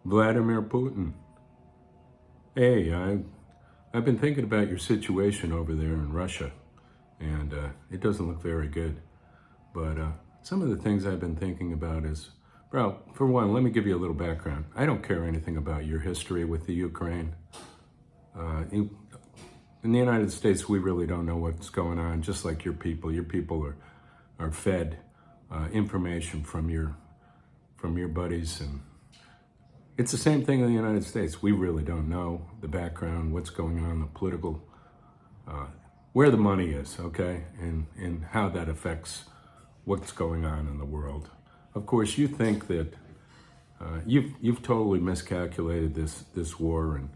Vladimir Putin. Hey, I've been thinking about your situation over there in Russia, and it doesn't look very good. But some of the things I've been thinking about is, bro, for one, let me give you a little background. I don't care anything about your history with the Ukraine. In the United States, we really don't know what's going on, just like your people. Your people are fed information from your buddies, and it's the same thing in the United States. We really don't know the background, what's going on, the political, where the money is, okay, and how that affects what's going on in the world. Of course, you think that you've totally miscalculated this war, and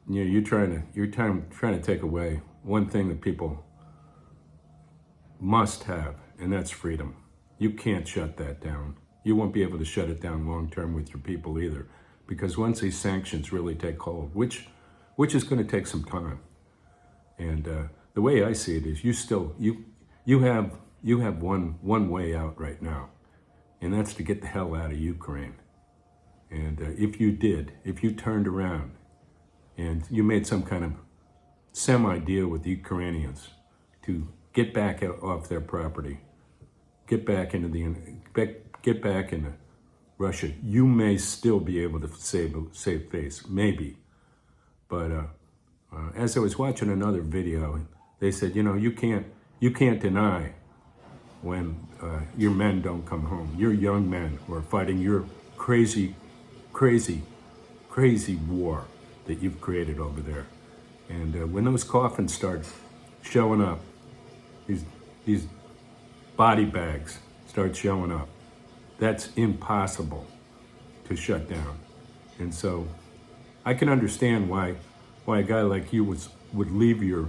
you're trying to take away one thing that people must have, and that's freedom. You can't shut that down. You won't be able to shut it down long term with your people either, because once these sanctions really take hold, which is going to take some time, and the way I see it is, you have one way out right now, and that's to get the hell out of Ukraine. And if you turned around and you made some kind of semi-deal with the Ukrainians to get back off their property, get back into Russia, you may still be able to save face, maybe. But as I was watching another video, they said, you can't deny when your men don't come home. Your young men who are fighting your crazy war that you've created over there. And when those coffins start showing up, these body bags start showing up, that's impossible to shut down. And so I can understand why a guy like you would leave your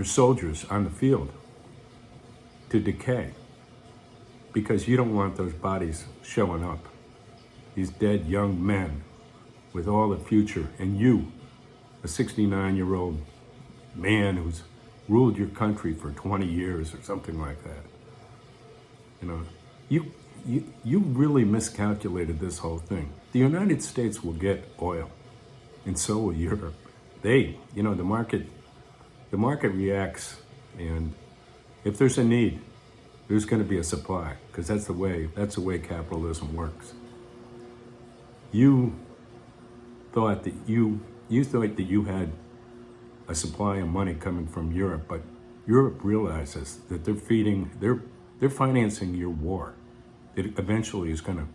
soldiers on the field to decay, because you don't want those bodies showing up, these dead young men with all the future, and you, a 69-year-old man who's ruled your country for 20 years or something like that. You really miscalculated this whole thing. The United States will get oil, and so will Europe. The market reacts, and if there's a need, there's going to be a supply, because that's the way capitalism works. You thought that you had a supply of money coming from Europe, but Europe realizes that they're financing your war. It eventually is going to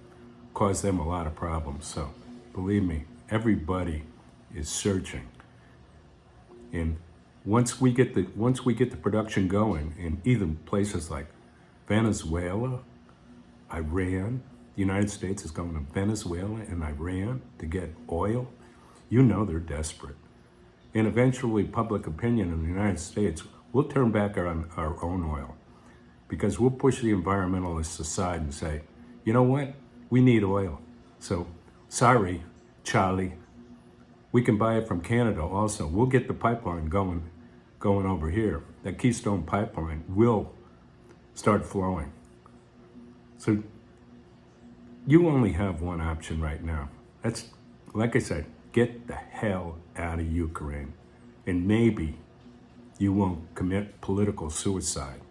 cause them a lot of problems. So believe me, everybody is searching. And once we get the production going in even places like Venezuela, Iran, the United States is going to Venezuela and Iran to get oil, they're desperate. And eventually public opinion in the United States will turn back on our own oil, because we'll push the environmentalists aside and say, you know what, we need oil. So sorry, Charlie, we can buy it from Canada also. We'll get the pipeline going over here. That Keystone pipeline will start flowing. So you only have one option right now. That's, like I said, get the hell out of Ukraine. And maybe you won't commit political suicide.